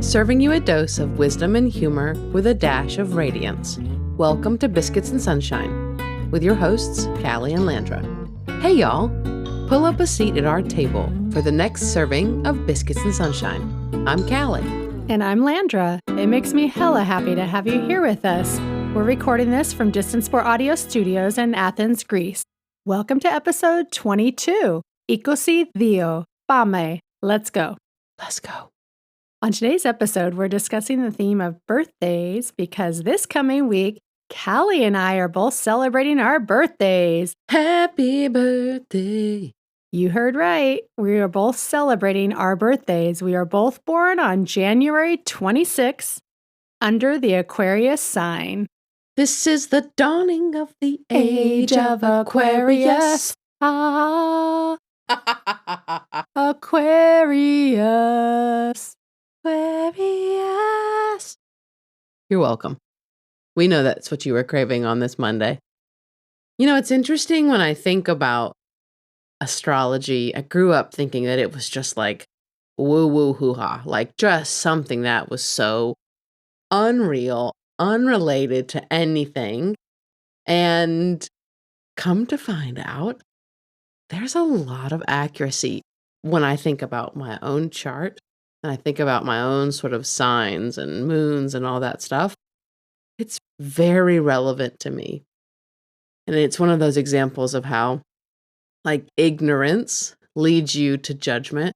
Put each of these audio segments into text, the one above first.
serving you a dose of wisdom and humor with a dash of radiance. Welcome to Biscuits and Sunshine with your hosts, Callie and Landra. Hey y'all, pull up a seat at our table for the next serving of Biscuits and Sunshine. I'm Callie. And I'm Landra. It makes me hella happy to have you here with us. We're recording this from Distance Sport Audio Studios in Athens, Greece. Welcome to episode 22. Ikosi Dio. Pame. Let's go. Let's go. On today's episode, we're discussing the theme of birthdays because this coming week, Callie and I are both celebrating our birthdays. Happy birthday. You heard right. We are both celebrating our birthdays. We are both born on January 26th under the Aquarius sign. This is the dawning of the age of Aquarius. Ah, Aquarius. Aquarius. You're welcome. We know that's what you were craving on this Monday. You know, it's interesting when I think about astrology. I grew up thinking that it was just like woo-woo hoo-ha, like just something that was so unreal, unrelated to anything. And come to find out, there's a lot of accuracy when I think about my own chart and I think about my own sort of signs and moons and all that stuff. It's very relevant to me. And it's one of those examples of how, like, ignorance leads you to judgment.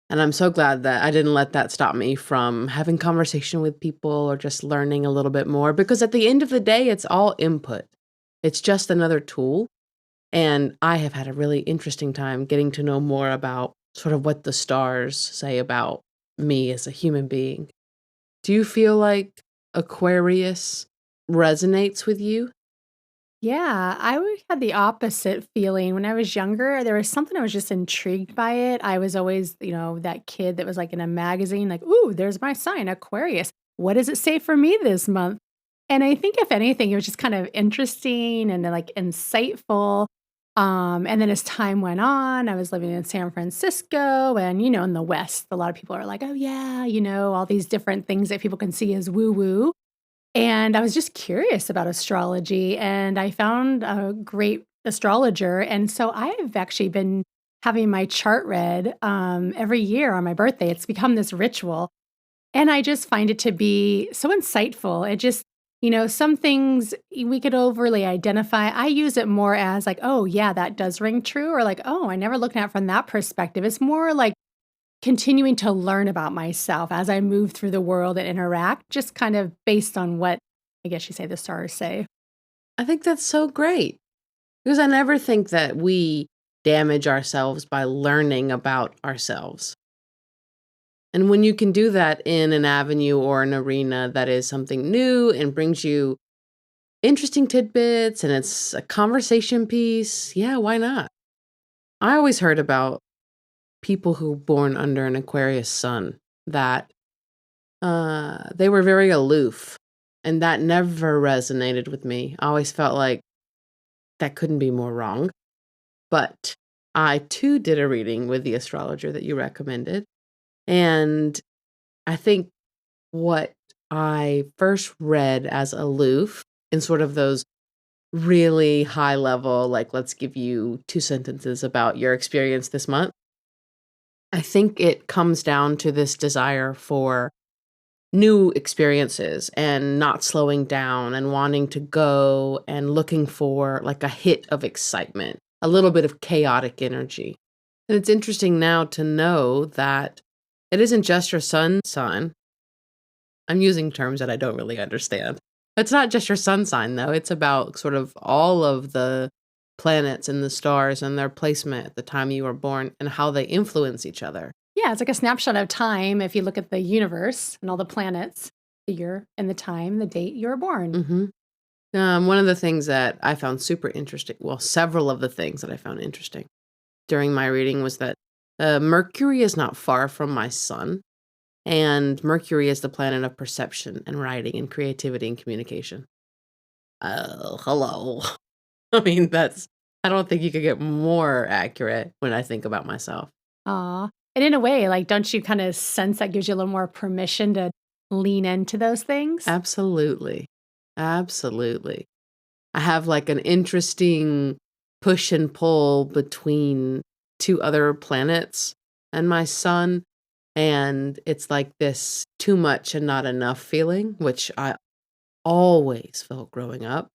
And I'm so glad that I didn't let that stop me from having conversation with people or just learning a little bit more, because at the end of the day, it's all input. It's just another tool. And I have had a really interesting time getting to know more about sort of what the stars say about me as a human being. Do you feel like Aquarius resonates with you? Yeah, I had the opposite feeling. When I was younger, there was something I was just intrigued by it. I was always, that kid that was like in a magazine, like, ooh, there's my sign, Aquarius. What does it say for me this month? And I think if anything, it was just kind of interesting and like insightful. And then as time went on, I was living in San Francisco and, in the West, a lot of people are like, oh yeah, all these different things that people can see as woo woo. And I was just curious about astrology and I found a great astrologer. And so I've actually been having my chart read every year on my birthday. It's become this ritual. And I just find it to be so insightful. It just, some things we could overly identify. I use it more as like, oh, yeah, that does ring true. Or like, oh, I never looked at it from that perspective. It's more like continuing to learn about myself as I move through the world and interact, just kind of based on what I guess you say the stars say. I think that's so great, because I never think that we damage ourselves by learning about ourselves. And when you can do that in an avenue or an arena that is something new and brings you interesting tidbits and it's a conversation piece, yeah, why not? I always heard about people who were born under an Aquarius sun that they were very aloof, and that never resonated with me. I always felt like that couldn't be more wrong. But I too did a reading with the astrologer that you recommended. And I think what I first read as aloof in sort of those really high level, like, let's give you 2 sentences about your experience this month. I think it comes down to this desire for new experiences and not slowing down and wanting to go and looking for like a hit of excitement, a little bit of chaotic energy. And it's interesting now to know that it isn't just your sun sign. I'm using terms that I don't really understand. It's not just your sun sign, though. It's about sort of all of the planets and the stars and their placement at the time you were born and how they influence each other. Yeah, it's like a snapshot of time. If you look at the universe and all the planets, the year and the time, the date you were born. One of the things that I found super interesting, well, several of the things that I found interesting during my reading was that Mercury is not far from my sun. And Mercury is the planet of perception and writing and creativity and communication. Oh, hello. I mean, I don't think you could get more accurate when I think about myself. Aw. And in a way, like, don't you kind of sense that gives you a little more permission to lean into those things? Absolutely. Absolutely. I have like an interesting push and pull between two other planets and my sun. And it's like this too much and not enough feeling, which I always felt growing up.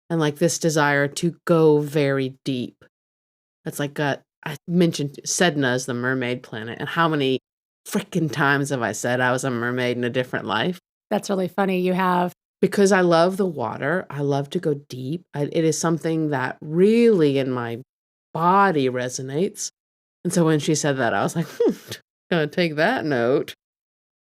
And like this desire to go very deep. It's like I mentioned Sedna as the mermaid planet. And how many freaking times have I said I was a mermaid in a different life? That's really funny. You have Because I love the water, I love to go deep. It is something that really in my body resonates. And so when she said that, I was like, gonna take that note.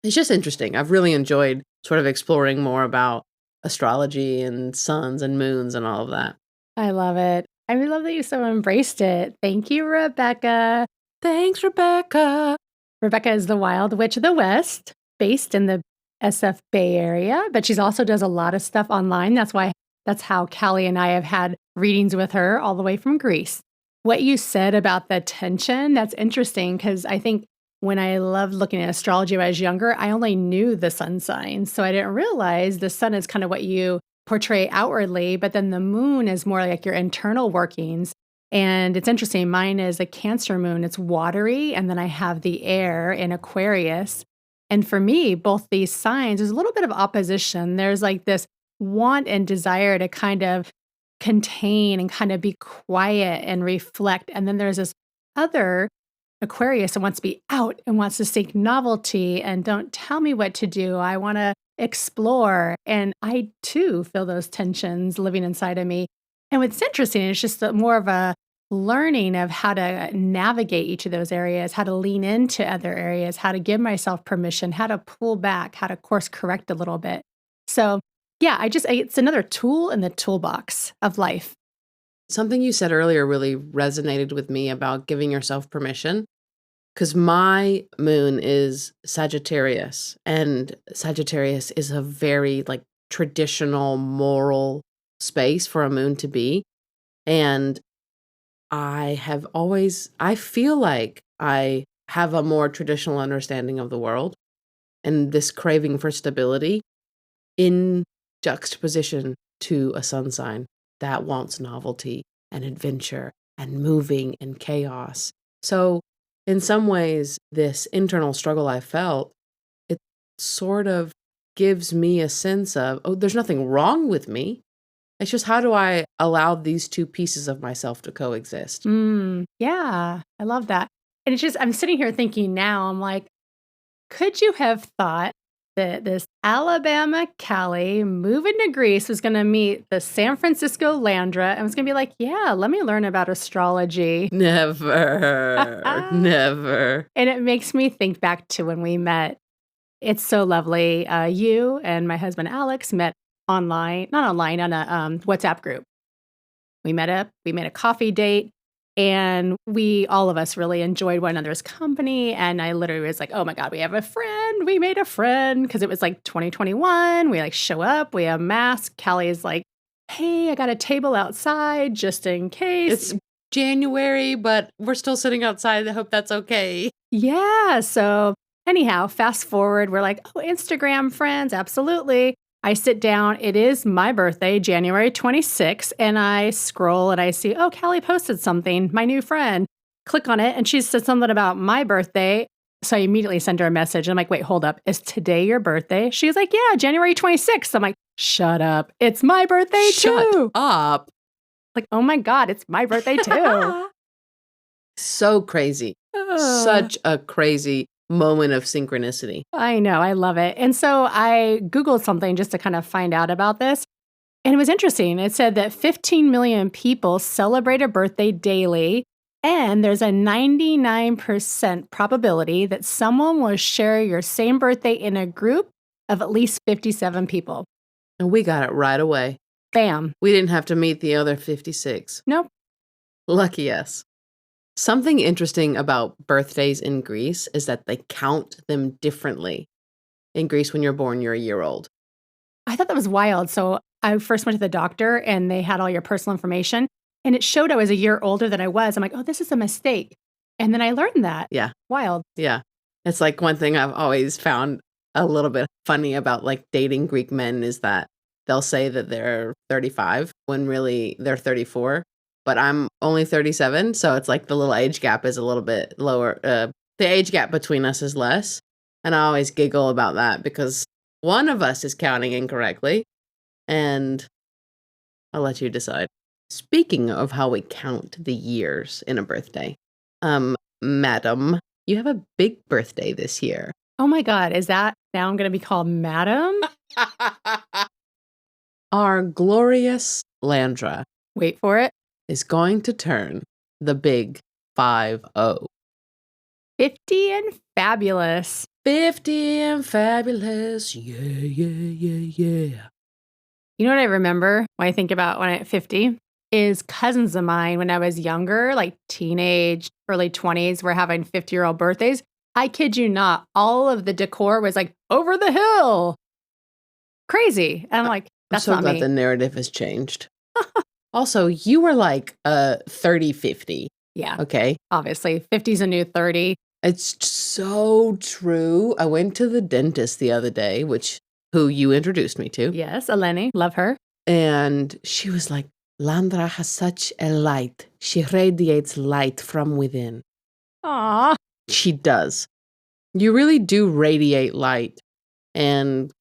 It's just interesting. I've really enjoyed sort of exploring more about astrology and suns and moons and all of that. I love it. I really love that you so embraced it. Thank you, Rebecca. Thanks, Rebecca. Rebecca is the Wild Witch of the West, based in the SF Bay Area, but she's also does a lot of stuff online. That's how Callie and I have had readings with her all the way from Greece. What you said about the tension, that's interesting because I think when I loved looking at astrology when I was younger, I only knew the sun signs. So I didn't realize the sun is kind of what you portray outwardly, but then the moon is more like your internal workings. And it's interesting. Mine is a Cancer moon. It's watery. And then I have the air in Aquarius. And for me, both these signs, there's a little bit of opposition. There's like this want and desire to kind of contain and kind of be quiet and reflect. And then there's this other Aquarius that wants to be out and wants to seek novelty and don't tell me what to do. I want to explore. And I too feel those tensions living inside of me. And what's interesting is just more of a learning of how to navigate each of those areas, how to lean into other areas, how to give myself permission, how to pull back, how to course correct a little bit. So, yeah, it's another tool in the toolbox of life. Something you said earlier really resonated with me about giving yourself permission. Because my moon is Sagittarius, and Sagittarius is a very like traditional moral space for a moon to be. And I feel like I have a more traditional understanding of the world and this craving for stability in juxtaposition to a sun sign that wants novelty and adventure and moving and chaos. So, in some ways, this internal struggle I felt, it sort of gives me a sense of, oh, there's nothing wrong with me. It's just how do I allow these two pieces of myself to coexist? Yeah, I love that. And it's just, I'm sitting here thinking now, I'm like, could you have thought that this Alabama Callie moving to Greece was going to meet the San Francisco Landra and was going to be like, yeah, let me learn about astrology? Never, never. And it makes me think back to when we met. It's so lovely. You and my husband Alex met online, not online, on a WhatsApp group. We met up, we made a coffee date, and all of us really enjoyed one another's company. And I literally was like, oh my God, we have a friend. We made a friend because it was like 2021. We like show up, we have masks. Callie is like, hey, I got a table outside just in case. It's January, but we're still sitting outside. I hope that's okay. Yeah. So anyhow, fast forward, we're like, oh, Instagram friends. Absolutely. I sit down. It is my birthday, January 26th, and I scroll and I see, oh, Callie posted something, my new friend. Click on it, and she said something about my birthday. So I immediately send her a message. I'm like, wait, hold up. Is today your birthday? She was like, yeah, January 26th. I'm like, shut up. It's my birthday too. Shut up. Like, oh my God, it's my birthday too. So crazy. Such a crazy moment of synchronicity. I know. I love it. And so I Googled something just to kind of find out about this. And it was interesting. It said that 15 million people celebrate a birthday daily. And there's a 99% probability that someone will share your same birthday in a group of at least 57 people. And we got it right away. Bam. We didn't have to meet the other 56. Nope. Lucky us. Something interesting about birthdays in Greece is that they count them differently. In Greece, when you're born, you're a year old. I thought that was wild. So I first went to the doctor and they had all your personal information and it showed I was a year older than I was. I'm like, oh, this is a mistake. And then I learned that. Yeah. Wild. Yeah. It's like one thing I've always found a little bit funny about like dating Greek men is that they'll say that they're 35 when really they're 34, but I'm only 37. So it's like the little age gap is a little bit lower. The age gap between us is less. And I always giggle about that because one of us is counting incorrectly. And I'll let you decide. Speaking of how we count the years in a birthday, madam, you have a big birthday this year. Oh my God. Is that now I'm going to be called Madam? Our glorious Landra Wait for it. is going to turn the big 50. 50 and fabulous. 50 and fabulous. Yeah, yeah, yeah, yeah. You know what I remember when I think about when I'm 50? Is cousins of mine when I was younger, like teenage, early 20s, were having 50-year-old birthdays. I kid you not, all of the decor was like over the hill. Crazy. And I'm like, that's I'm so not glad me. the narrative has changed. Also, you were like 30, 50. Yeah. Okay. Obviously, 50's a new 30. It's so true. I went to the dentist the other day, who you introduced me to. Yes, Eleni, love her. And she was like, Landra has such a light. She radiates light from within. Aw. She does. You really do radiate light and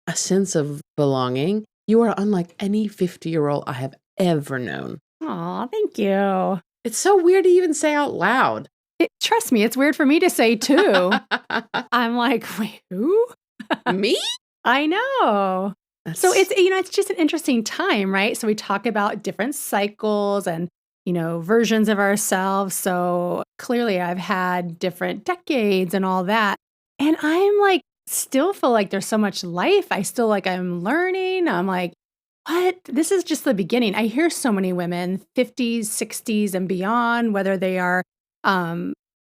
a sense of belonging. You are unlike any 50-year-old I have ever known. Aw, thank you. It's so weird to even say out loud. Trust me, it's weird for me to say too. I'm like, wait, who? Me? I know. So it's just an interesting time, right? So we talk about different cycles and, versions of ourselves. So clearly I've had different decades and all that. And I'm like, still feel like there's so much life. I still like I'm learning. I'm like, what? This is just the beginning. I hear so many women, 50s, 60s and beyond, whether they are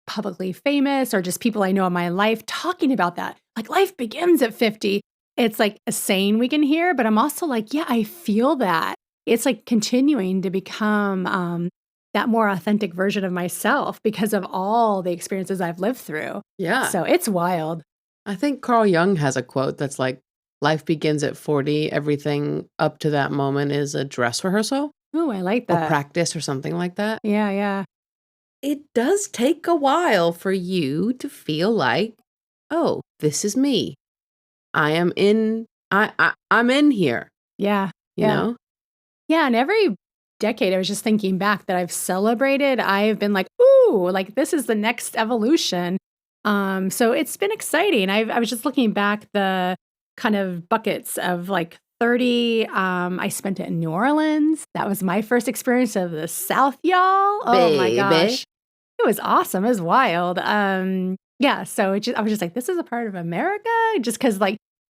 publicly famous or just people I know in my life talking about that. Like life begins at 50. It's like a saying we can hear, but I'm also like, yeah, I feel that. It's like continuing to become that more authentic version of myself because of all the experiences I've lived through. Yeah. So it's wild. I think Carl Jung has a quote that's like, life begins at 40. Everything up to that moment is a dress rehearsal. Oh, I like that. Or practice or something like that. Yeah, yeah. It does take a while for you to feel like, oh, this is me. I'm in here. Yeah. You know? Yeah. And every decade, I was just thinking back that I've celebrated, I've been like, ooh, like this is the next evolution. So it's been exciting. I was just looking back the kind of buckets of like 30. I spent it in New Orleans. That was my first experience of the South, y'all. Oh my gosh. It was awesome. It was wild. Yeah. So I was just like, this is a part of America. Just because like,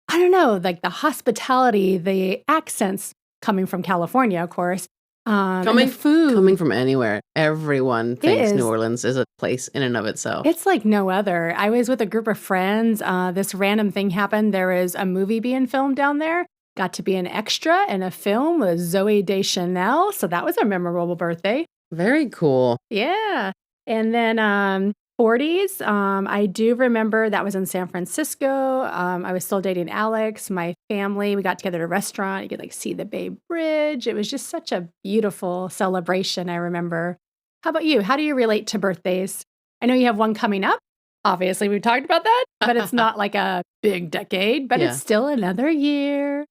I don't know, like the hospitality, the accents coming from California, of course. And the food. Coming from anywhere. Everyone thinks New Orleans is a place in and of itself. It's like no other. I was with a group of friends. This random thing happened. There was a movie being filmed down there. Got to be an extra in a film with Zooey Deschanel. So that was a memorable birthday. Very cool. Yeah. And then 40s, I do remember that was in San Francisco. I was still dating Alex, my family. We got together at a restaurant. You could like see the Bay Bridge. It was just such a beautiful celebration, I remember. How about you? How do you relate to birthdays? I know you have one coming up. Obviously, we've talked about that, but it's not like a big decade, but it's still another year.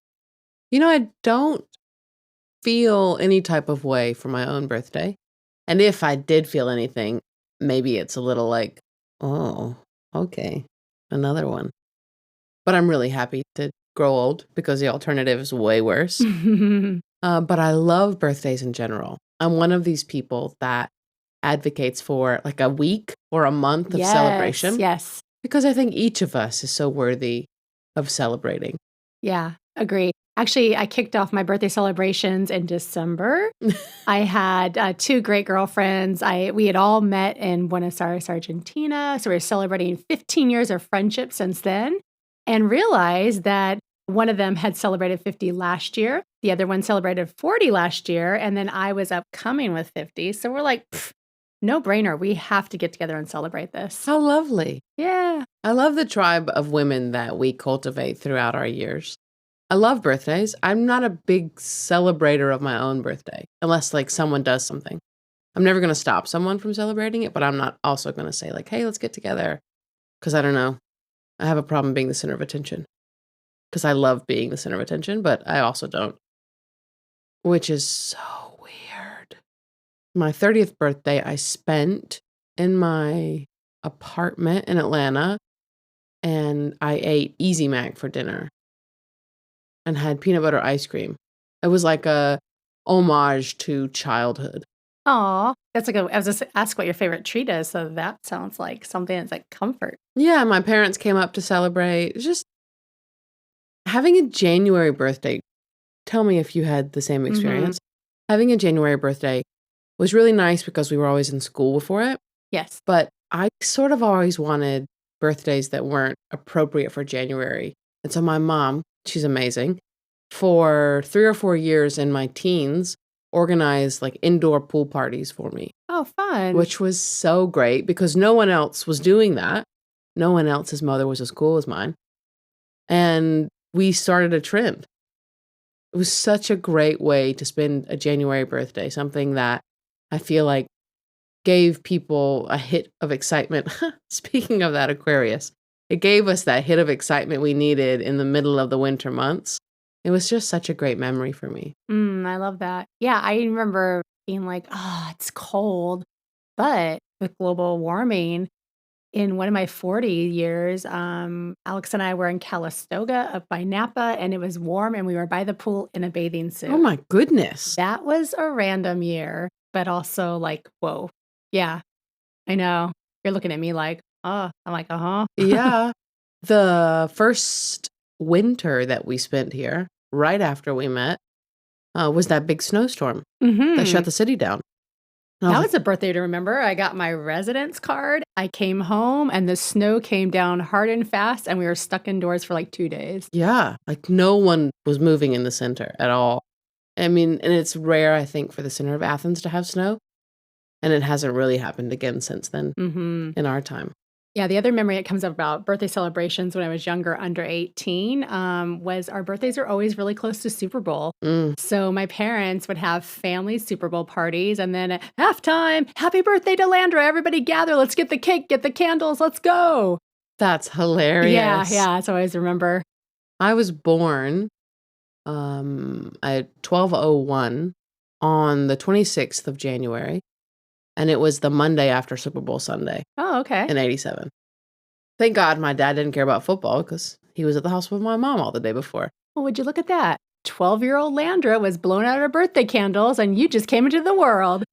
I don't feel any type of way for my own birthday. And if I did feel anything, maybe it's a little like, oh, okay, another one. But I'm really happy to grow old because the alternative is way worse. But I love birthdays in general. I'm one of these people that advocates for like a week or a month of celebration. Yes. Because I think each of us is so worthy of celebrating. Yeah, agree. Actually, I kicked off my birthday celebrations in December. I had 2 great girlfriends. We had all met in Buenos Aires, Argentina. So we were celebrating 15 years of friendship since then and realized that one of them had celebrated 50 last year. The other one celebrated 40 last year. And then I was upcoming with 50. So we're like, No brainer. We have to get together and celebrate this. How lovely. Yeah. I love the tribe of women that we cultivate throughout our years. I love birthdays. I'm not a big celebrator of my own birthday, unless like someone does something. I'm never going to stop someone from celebrating it, but I'm not also going to say like, hey, let's get together. Because I don't know. I have a problem being the center of attention. Because I love being the center of attention, but I also don't. Which is so weird. My 30th birthday, I spent in my apartment in Atlanta, and I ate Easy Mac for dinner and had peanut butter ice cream. It was like a homage to childhood. Aw, that's like I was just ask what your favorite treat is, so that sounds like something that's like comfort. Yeah, my parents came up to celebrate. It's just having a January birthday. Tell me if you had the same Mhm. experience. Having a January birthday was really nice because we were always in school before it. Yes. But I sort of always wanted birthdays that weren't appropriate for January. And so my mom, she's amazing, for 3 or 4 years in my teens, organized like indoor pool parties for me, Oh, fun. which was so great because no one else was doing that. No one else's mother was as cool as mine. And we started a trend. It was such a great way to spend a January birthday, something that I feel like gave people a hit of excitement. Speaking of that, Aquarius, it gave us that hit of excitement we needed in the middle of the winter months. It was just such a great memory for me. I love that. Yeah, I remember being like, "Oh, it's cold." But with global warming, in one of my 40 years, Alex and I were in Calistoga up by Napa, and it was warm, and we were by the pool in a bathing Oh suit. my goodness. That was a random year, but also like, whoa. Yeah, I know. You're looking at me like, oh, I'm like, uh-huh. Yeah. The first winter that we spent here, right after we met, was that big snowstorm that shut Mhm. the city down. And I was That like, was a birthday to remember. I got my residence card. I came home and the snow came down hard and fast, and we were stuck indoors for like 2 days. yeah, like no one was moving in the center at all. I mean, and it's rare, I think, for the center of Athens to have snow. And it hasn't really happened again since then Mhm. in our time. Yeah, the other memory that comes up about birthday celebrations when I was younger, under 18, was our birthdays are always really close to Super Bowl. Mm, So my parents would have family Super Bowl parties, and then at halftime, happy birthday to Landra. Everybody gather. Let's get the cake, get the candles. Let's go. that's Yeah, hilarious. yeah. So I always remember. I was born at 1201 on the 26th of January, and it was the Monday after Super Bowl Sunday Oh, okay. in 87. Thank God my dad didn't care about football because he was at the house with my mom all the day before. Well, would you look at that? 12-year-old Landra was blowing out her birthday candles, and you just came into the world.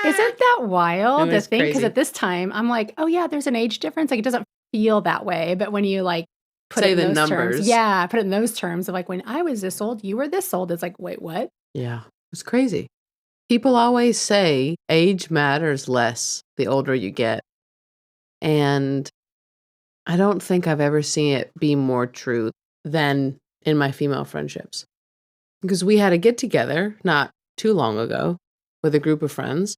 Isn't that It wild to was think? Because crazy. at this time, I'm like, oh, yeah, there's an age difference. Like, it doesn't feel that way. But when you like put Say it in the those terms, numbers. yeah, put it in those terms of like when I was this old, you were this old. It's like, wait, what? Yeah, it's crazy. People always say age matters less the older you get. And I don't think I've ever seen it be more true than in my female friendships. Because we had a get together not too long ago with a group of friends,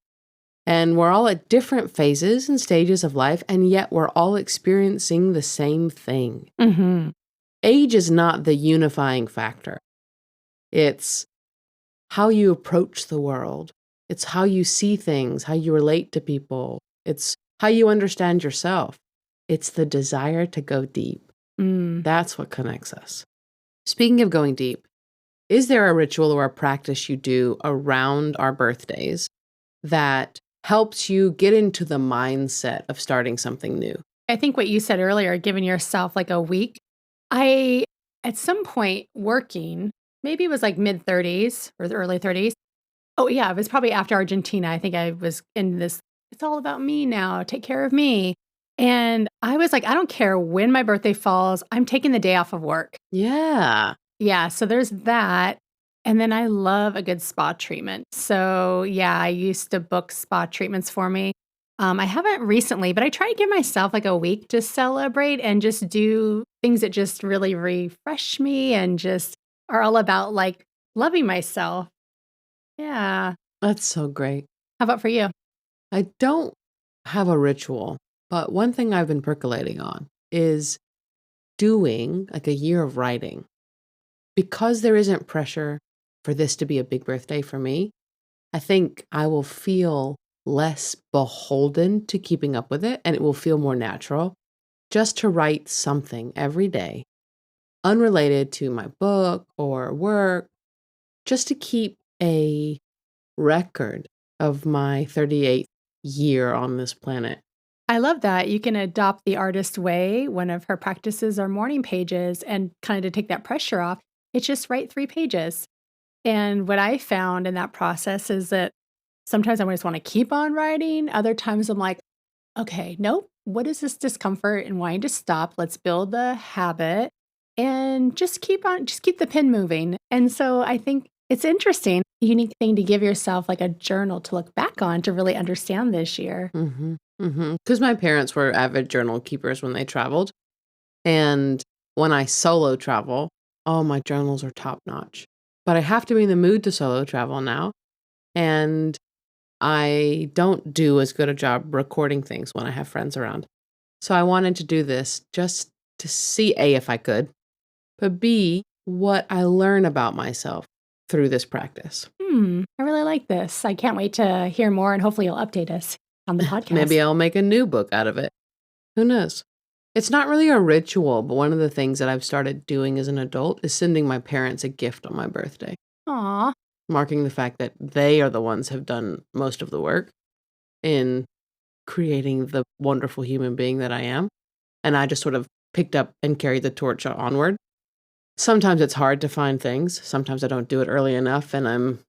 and we're all at different phases and stages of life, and yet we're all experiencing the same thing. Mm-hmm. Age is not the unifying factor, it's how you approach the world, it's how you see things, how you relate to people, it's how you understand yourself. It's the desire to go deep. That's what connects us. Speaking of going deep, is there a ritual or a practice you do around our birthdays that helps you get into the mindset of starting something new? I think what you said earlier, giving yourself like a week. I, at some point, working, maybe it was like mid 30s or the early 30s. Oh, yeah, it was probably after Argentina. I think I was in this, it's all about me now, take care of me. And I was like, I don't care when my birthday falls, I'm taking the day off of work. Yeah. Yeah, so there's that. And then I love a good spa treatment. So, yeah, I used to book spa treatments for me. I haven't recently, but I try to give myself like a week to celebrate and just do things that just really refresh me and just are all about like loving myself. Yeah. That's so great. How about for you? I don't have a ritual, but one thing I've been percolating on is doing like a year of writing. Because there isn't pressure for this to be a big birthday for me, I think I will feel less beholden to keeping up with it, and it will feel more natural just to write something every day, unrelated to my book or work, just to keep a record of my 38th year on this planet. I love that. You can adopt the artist way. One of her practices are morning pages, and kind of to take that pressure off, it's just write 3 pages. And what I found in that process is that sometimes I just want to keep on writing. Other times I'm like, okay, nope. What is this discomfort and wanting to stop? Let's build the habit and just keep the pen moving. And so I think it's interesting, a unique thing to give yourself like a journal to look back on to really understand this year. Because my parents were avid journal keepers when they traveled. And when I solo travel, all my journals are top notch. But I have to be in the mood to solo travel now. And I don't do as good a job recording things when I have friends around. So I wanted to do this just to see A, if I could, but B, what I learn about myself through this practice. I really like this. I can't wait to hear more, and hopefully you'll update us on the podcast. Maybe I'll make a new book out of it. Who knows? It's not really a ritual, but one of the things that I've started doing as an adult is sending my parents a gift on my birthday, Aw, marking the fact that they are the ones who have done most of the work in creating the wonderful human being that I am. And I just sort of picked up and carried the torch onward. Sometimes it's hard to find things. Sometimes I don't do it early enough and I'm,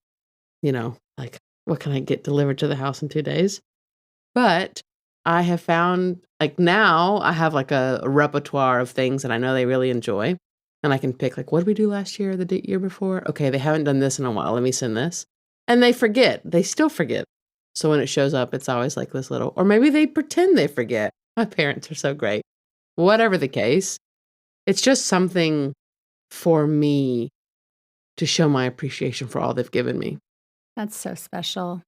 like, what can I get delivered to the house in 2 days? But I have found, like, now I have like a repertoire of things that I know they really enjoy. And I can pick, like, what did we do last year, the year before? Okay, they haven't done this in a while. Let me send this. And they forget. They still forget. So when it shows up, it's always like this little, or maybe they pretend they forget. My parents are so great. Whatever the case, it's just something for me to show my appreciation for all they've given me. that's so special.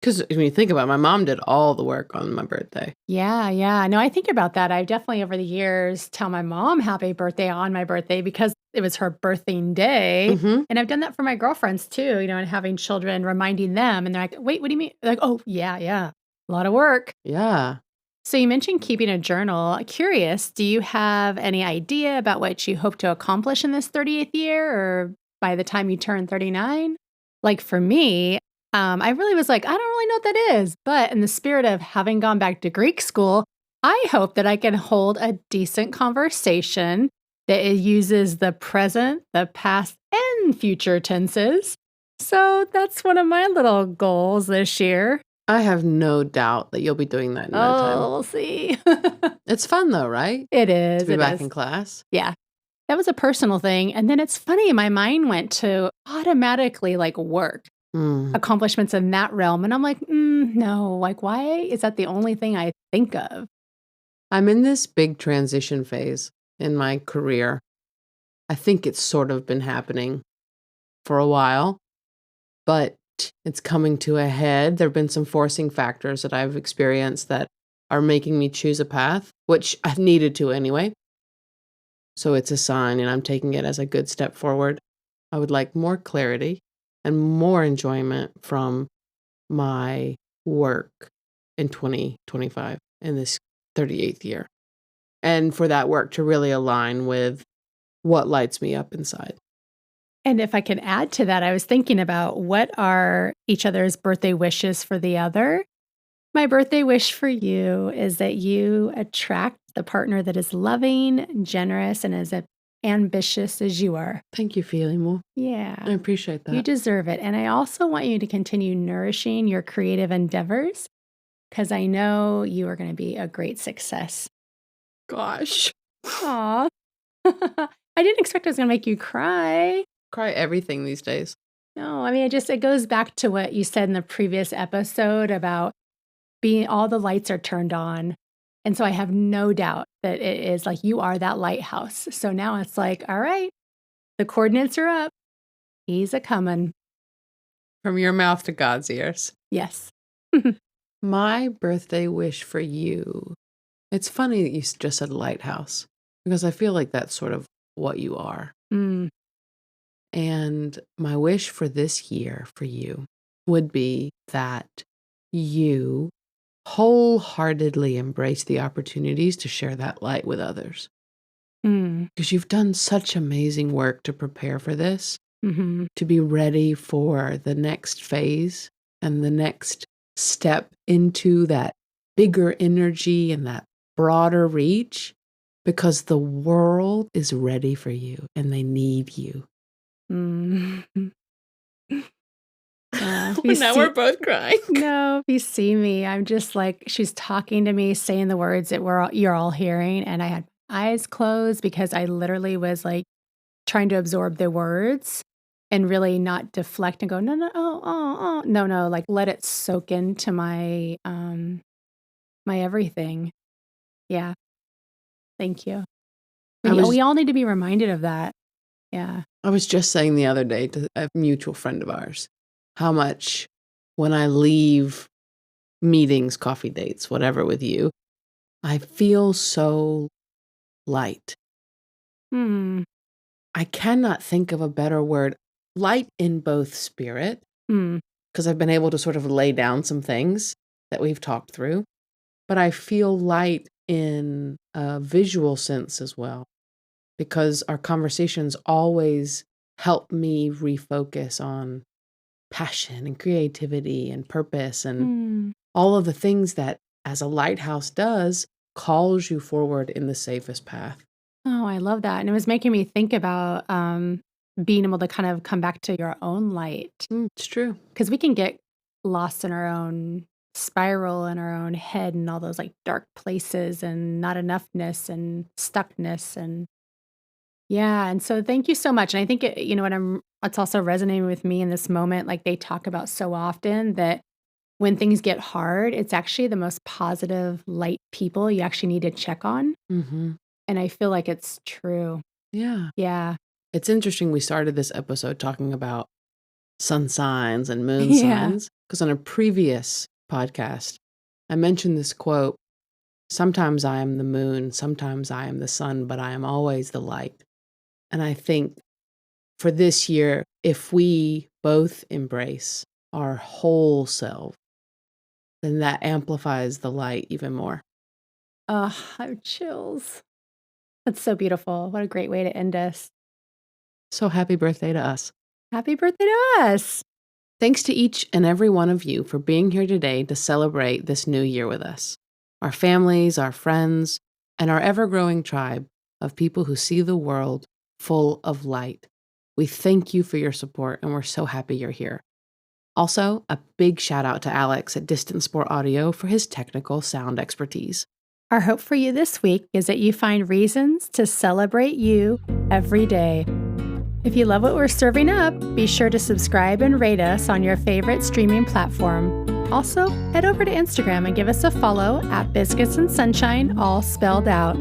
Because when you think about it, my mom did all the work on my birthday. Yeah, yeah. No, I think about that. I've definitely over the years tell my mom happy birthday on my birthday because it was her birthing day. Mm-hmm. And I've done that for my girlfriends too, and having children, reminding them. And they're like, wait, what do you mean? They're like, oh, yeah, yeah. A lot of work. Yeah. So you mentioned keeping a journal. Curious, do you have any idea about what you hope to accomplish in this 38th year or by the time you turn 39? Like for me, I really was like, I don't really know what that is. But in the spirit of having gone back to Greek school, I hope that I can hold a decent conversation that it uses the present, the past, and future tenses. So that's one of my little goals this year. I have no doubt that you'll be doing that in no time. Oh, we'll see. It's fun though, right? It is. To be It back is. in class. Yeah. That was a personal thing. And then it's funny, my mind went to automatically like work, accomplishments in that realm. And I'm like, no, like, why is that the only thing I think of? I'm in this big transition phase in my career. I think it's sort of been happening for a while, but it's coming to a head. There have been some forcing factors that I've experienced that are making me choose a path, which I've needed to anyway. So it's a sign, and I'm taking it as a good step forward. I would like more clarity and more enjoyment from my work in 2025, in this 38th year. And for that work to really align with what lights me up inside. And if I can add to that, I was thinking about what are each other's birthday wishes for the other. My birthday wish for you is that you attract the partner that is loving, generous, and as ambitious as you are. Thank you, Feeling. Yeah. I appreciate that. You deserve it. And I also want you to continue nourishing your creative endeavors because I know you are going to be a great success. Gosh. Aw. I didn't expect I was going to make you cry. Cry everything these days. No, I mean, it goes back to what you said in the previous episode about being all the lights are turned on. And so I have no doubt that it is like you are that lighthouse. So now it's like, all right, the coordinates are up. He's a coming. From your mouth to God's ears. Yes. My birthday wish for you. It's funny that you just said lighthouse because I feel like that's sort of what you are. Mm. And my wish for this year for you would be that you wholeheartedly embrace the opportunities to share that light with others. Mm. Because you've done such amazing work to prepare for this, Mhm. to be ready for the next phase and the next step into that bigger energy and that broader reach, because the world is ready for you and they need you. Mm. If you Now we're see both crying. No, if you see me, I'm just like she's talking to me, saying the words that you're all hearing, and I had eyes closed because I literally was, like, trying to absorb the words and really not deflect and go, "No, no, oh, no, no," like, let it soak into my everything. Yeah, thank you. I was We all need to be reminded of that. Yeah. I was just saying the other day to a mutual friend of ours how much when I leave meetings, coffee dates, whatever with you, I feel so light. Mm. I cannot think of a better word. Light in both spirit, Mm. because I've been able to sort of lay down some things that we've talked through, but I feel light in a visual sense as well, because our conversations always help me refocus on passion and creativity and purpose and Mm. all of the things that, as a lighthouse does, calls you forward in the safest path. Oh, I love that, and it was making me think about, being able to kind of come back to your own light, It's true. because we can get lost in our own spiral in our own head and all those, like, dark places and not enoughness and stuckness and yeah, and so thank you so much, and I think what it's also resonating with me in this moment, like, they talk about so often that when things get hard, it's actually the most positive, light people you actually need to check on, Mm-hmm. and I feel like it's true. Yeah. Yeah. It's interesting we started this episode talking about sun signs and moon Yeah. signs because on a previous podcast, I mentioned this quote, sometimes I am the moon, sometimes I am the sun, but I am always the light. And I think for this year, if we both embrace our whole self, then that amplifies the light even more. Oh, I have chills. That's so beautiful. What a great way to end us. So happy birthday to us. Happy birthday to us. Thanks to each and every one of you for being here today to celebrate this new year with us. Our families, our friends, and our ever-growing tribe of people who see the world full of light. We thank you for your support, and we're so happy you're here. Also, a big shout out to Alex at Distant Sport Audio for his technical sound expertise. Our hope for you this week is that you find reasons to celebrate you every day. If you love what we're serving up, be sure to subscribe and rate us on your favorite streaming platform. Also, head over to Instagram and give us a follow at Biscuits and Sunshine, all spelled out.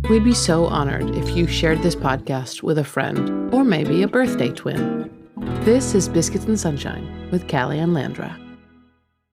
We'd be so honored if you shared this podcast with a friend or maybe a birthday twin. This is Biscuits and Sunshine with Callie and Landra.